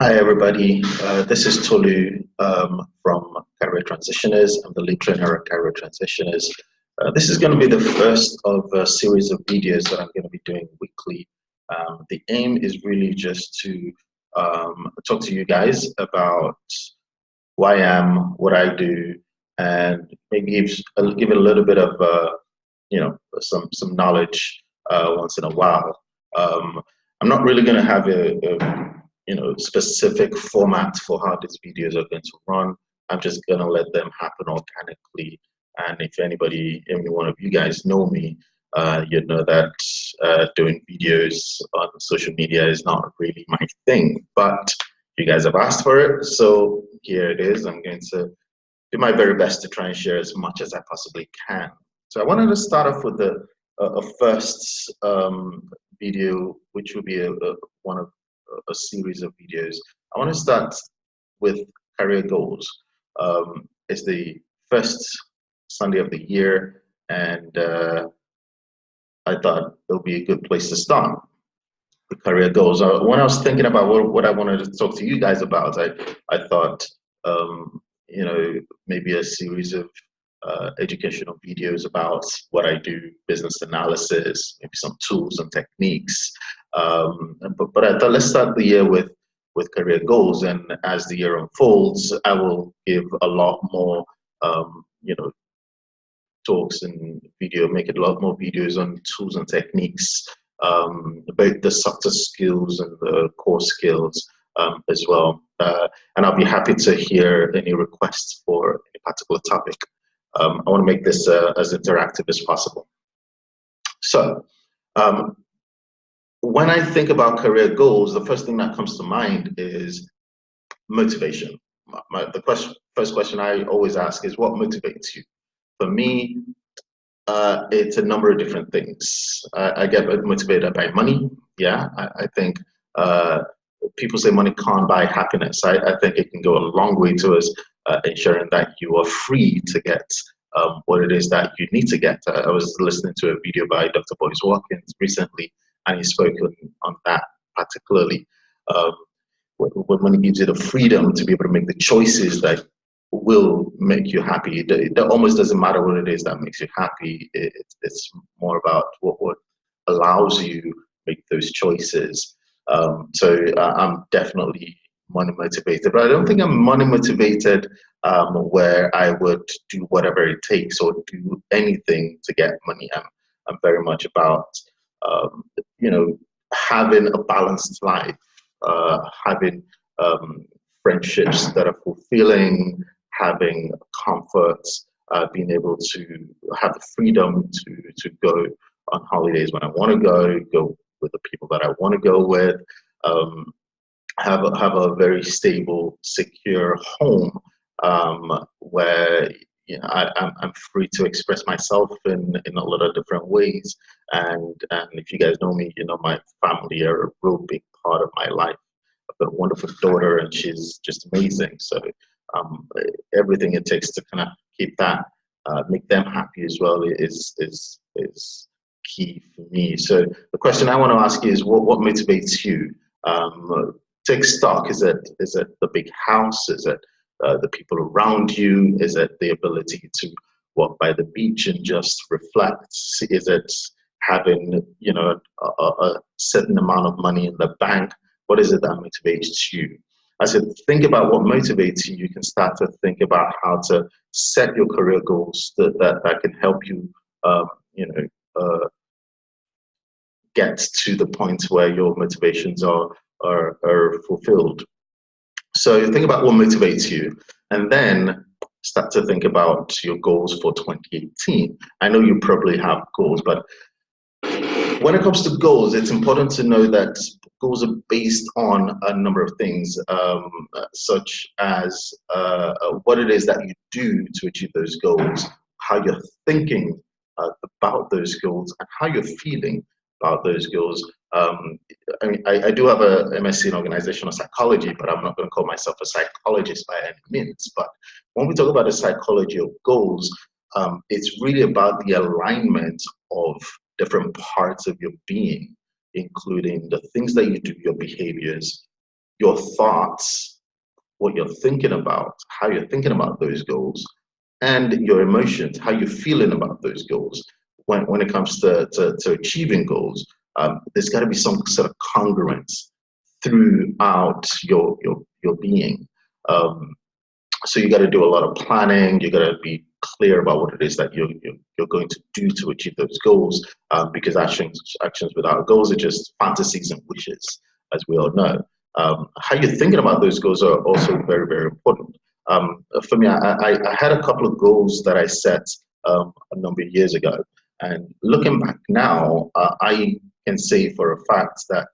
Hi, everybody. This is Tolu from Career Transitioners. I'm the lead trainer at Career Transitioners. This is going to be the first of a series of videos that I'm going to be doing weekly. The aim is really just to talk to you guys about who I am, what I do, and maybe give it a little bit of some knowledge once in a while. Um, I'm not really going to have a specific format for how these videos are going to run. I'm just going to let them happen organically. And if any one of you guys know me, you know that doing videos on social media is not really my thing. But you guys have asked for it, so here it is. I'm going to do my very best to try and share as much as I possibly can. So I wanted to start off with a first video, which will be one of a series of videos. I want to start with career goals. It's the first Sunday of the year, and I thought it'll be a good place to start with career goals. When I was thinking about what I wanted to talk to you guys about, I thought, maybe a series of educational videos about what I do, business analysis, maybe some tools and techniques. But I thought let's start the year with career goals, and as the year unfolds, I will give a lot more, talks and make it a lot more videos on tools and techniques, about the softer skills and the core skills as well. And I'll be happy to hear any requests for any particular topic. I want to make this as interactive as possible. So, when I think about career goals, the first thing that comes to mind is motivation. First question I always ask is, what motivates you? For me, it's a number of different things. I get motivated by money. Yeah, I think people say money can't buy happiness. I think it can go a long way towards ensuring that you are free to get what it is that you need to get. I was listening to a video by Dr. Boyce Watkins recently, and he spoke on that particularly. When money gives you the freedom to be able to make the choices that will make you happy. It almost doesn't matter what it is that makes you happy. It's more about what allows you to make those choices. I'm definitely money motivated, but I don't think I'm money motivated where I would do whatever it takes or do anything to get money. I'm very much about having a balanced life, having friendships that are fulfilling, having comfort, being able to have the freedom to go on holidays when I want to go with the people that I want to go with, have a very stable, secure home where I'm free to express myself in a lot of different ways. And if you guys know me, you know my family are a real big part of my life. I've got a wonderful daughter, and she's just amazing. So everything it takes to kind of keep that, make them happy as well is key for me. So the question I want to ask you is, what motivates you? Take stock. Is it the big house? Is it the people around you? Is it the ability to walk by the beach and just reflect? Is it having a certain amount of money in the bank? What is it that motivates you? I said, think about what motivates you. You can start to think about how to set your career goals that can help you, get to the point where your motivations are fulfilled. So think about what motivates you, and then start to think about your goals for 2018. I know you probably have goals, but when it comes to goals, it's important to know that goals are based on a number of things, such as what it is that you do to achieve those goals, how you're thinking about those goals, and how you're feeling about those goals. I do have a MSc in organizational psychology, but I'm not going to call myself a psychologist by any means. But when we talk about the psychology of goals, it's really about the alignment of different parts of your being, including the things that you do, your behaviors, your thoughts, what you're thinking about, how you're thinking about those goals, and your emotions, how you're feeling about those goals. When it comes to achieving goals, there's got to be some sort of congruence throughout your being. So you got to do a lot of planning. You got to be clear about what it is that you're going to do to achieve those goals, because actions without goals are just fantasies and wishes, as we all know. How you're thinking about those goals are also very, very important. For me, I had a couple of goals that I set a number of years ago, and looking back now, I can say for a fact that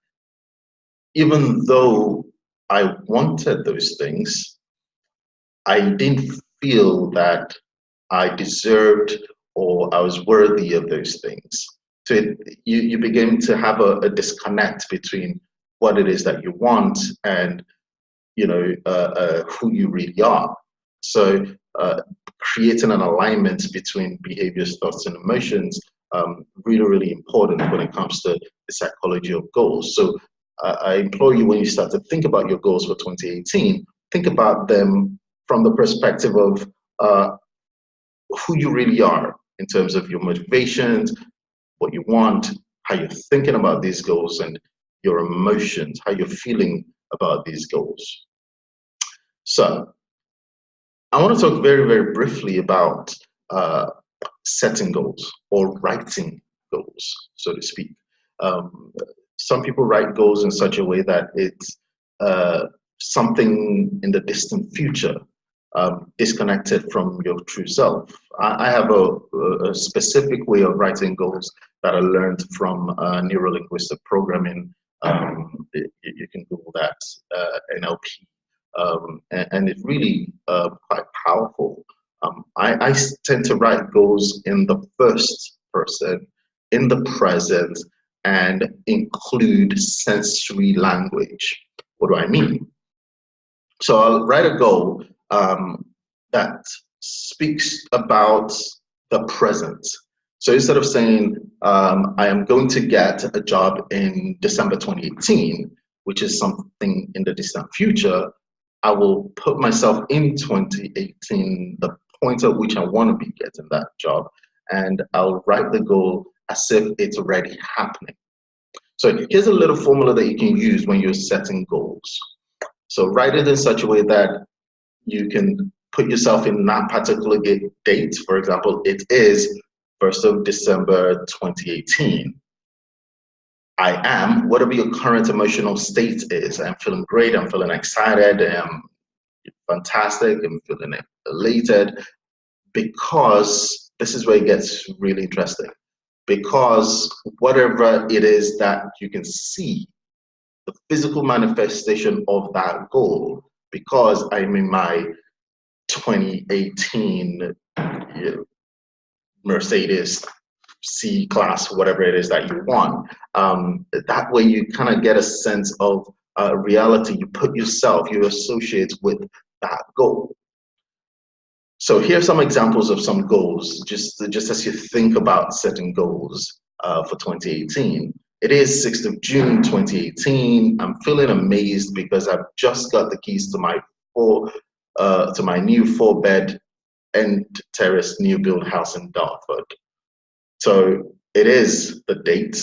even though I wanted those things, I didn't feel that I deserved or I was worthy of those things. So you begin to have a disconnect between what it is that you want and who you really are. So creating an alignment between behaviors, thoughts, and emotions really, really important when it comes to the psychology of goals. So I implore you, when you start to think about your goals for 2018, think about them from the perspective of who you really are in terms of your motivations, what you want, how you're thinking about these goals, and your emotions, how you're feeling about these goals. So I want to talk very, very briefly about setting goals or writing goals, so to speak. Some people write goals in such a way that it's something in the distant future, disconnected from your true self. I have a specific way of writing goals that I learned from neuro-linguistic programming. You can Google that, NLP, and it's really quite powerful. I tend to write goals in the first person, in the present, and include sensory language. What do I mean? So I'll write a goal that speaks about the present. So instead of saying, I am going to get a job in December 2018, which is something in the distant future, I will put myself in 2018, the point at which I want to be getting that job, and I'll write the goal as if it's already happening. So here's a little formula that you can use when you're setting goals. So write it in such a way that you can put yourself in that particular date. For example, it is 1st of December 2018. I am, whatever your current emotional state is, I'm feeling great, I'm feeling excited, I'm fantastic, I'm feeling elated, because this is where it gets really interesting. Because whatever it is that you can see, the physical manifestation of that goal, because I'm in my 2018 Mercedes C-Class, whatever it is that you want. That way you kind of get a sense of reality. You put yourself, you associate with that goal. So here's some examples of some goals, just as you think about setting goals for 2018. It is 6th of June 2018. I'm feeling amazed because I've just got the keys to my new 4-bed end terrace new build house in Dartford. So it is the date,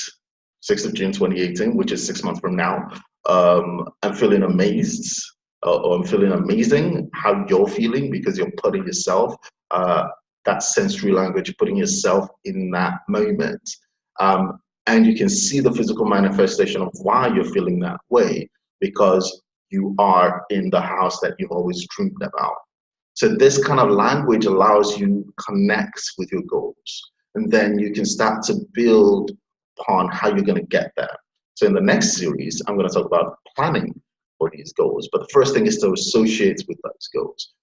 6th of June 2018, which is 6 months from now. I'm feeling amazed, or I'm feeling amazing. How you're feeling, because you're putting yourself, that sensory language, putting yourself in that moment. And you can see the physical manifestation of why you're feeling that way, because you are in the house that you've always dreamed about. So this kind of language allows you to connect with your goals. And then you can start to build upon how you're going to get there. So in the next series, I'm going to talk about planning for these goals. But the first thing is to associate with those goals.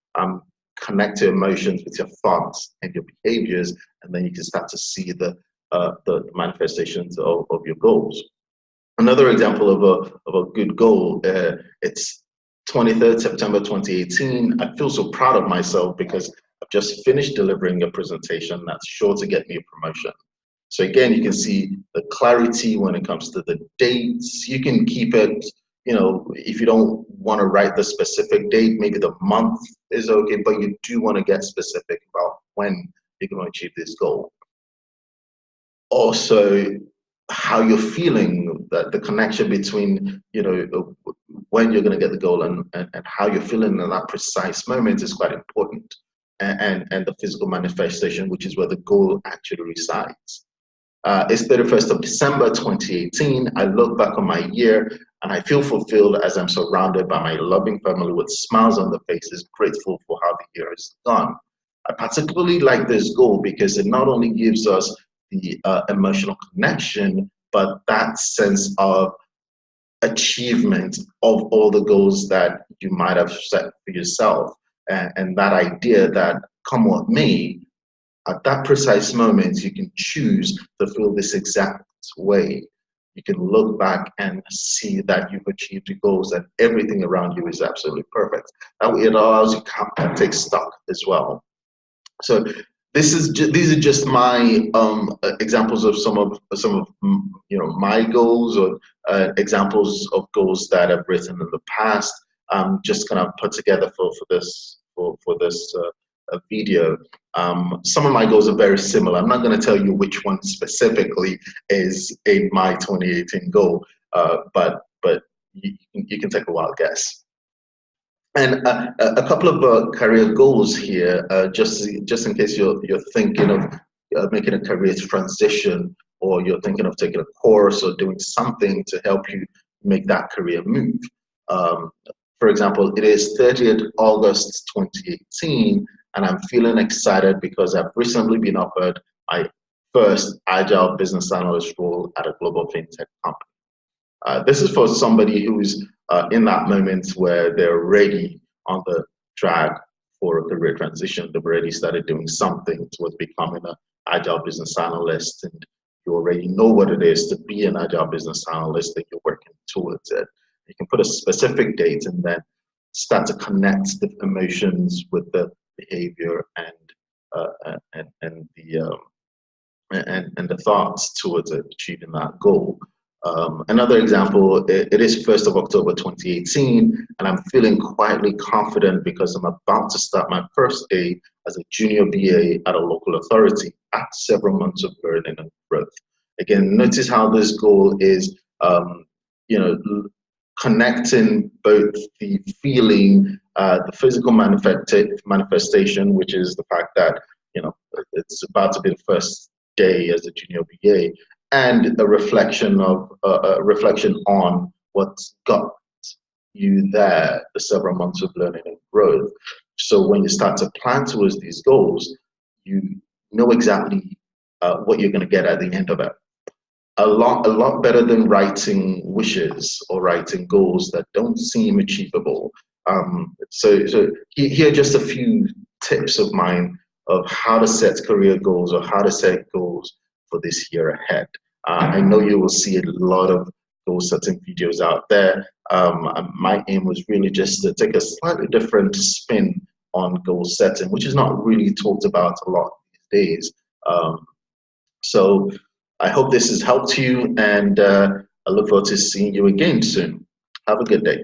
Connect your emotions with your thoughts and your behaviors, and then you can start to see the manifestations of your goals. Another example of a good goal, it's 23rd September 2018. I feel so proud of myself because I've just finished delivering a presentation that's sure to get me a promotion. So again, you can see the clarity when it comes to the dates. You can keep it you know, if you don't want to write the specific date, maybe the month is okay, but you do want to get specific about when you're going to achieve this goal. Also, how you're feeling, that the connection between, you know, when you're going to get the goal and how you're feeling in that precise moment is quite important. And the physical manifestation, which is where the goal actually resides. It's 31st of December 2018. I look back on my year and I feel fulfilled as I'm surrounded by my loving family with smiles on their faces, grateful for how the year has gone. I particularly like this goal because it not only gives us the emotional connection, but that sense of achievement of all the goals that you might have set for yourself. And that idea that come what may, at that precise moment, you can choose to feel this exact way. You can look back and see that you've achieved your goals and everything around you is absolutely perfect. That way it allows you to take stock as well. So these are just my examples of some of you know, my goals, or examples of goals that I've written in the past. Just kind of put together for this video. Some of my goals are very similar. I'm not going to tell you which one specifically is a my 2018 goal, but you can take a wild guess. And a couple of career goals here, just in case you're thinking of making a career transition, or you're thinking of taking a course or doing something to help you make that career move. For example, it is 30th August 2018, and I'm feeling excited because I've recently been offered my first Agile business analyst role at a global fintech company. This is for somebody who's in that moment where they're ready on the track for a career transition. They've already started doing something towards becoming an Agile business analyst, and you already know what it is to be an Agile business analyst, and you're working towards it. You can put a specific date and then start to connect the emotions with the behavior and the thoughts towards achieving that goal. Another example, it is 1st of October 2018, and I'm feeling quietly confident because I'm about to start my first day as a junior BA at a local authority after several months of learning and growth. Again, notice how this goal is, you know, connecting both the feeling, the physical manifestation, which is the fact that, you know, it's about to be the first day as a junior BA, and a reflection on what's got you there, the several months of learning and growth. So when you start to plan towards these goals, you know exactly what you're going to get at the end of it. A lot better than writing wishes or writing goals that don't seem achievable. So here are just a few tips of mine of how to set career goals, or how to set goals for this year ahead. I know you will see a lot of goal setting videos out there. My aim was really just to take a slightly different spin on goal setting, which is not really talked about a lot these days. So I hope this has helped you, and I look forward to seeing you again soon. Have a good day.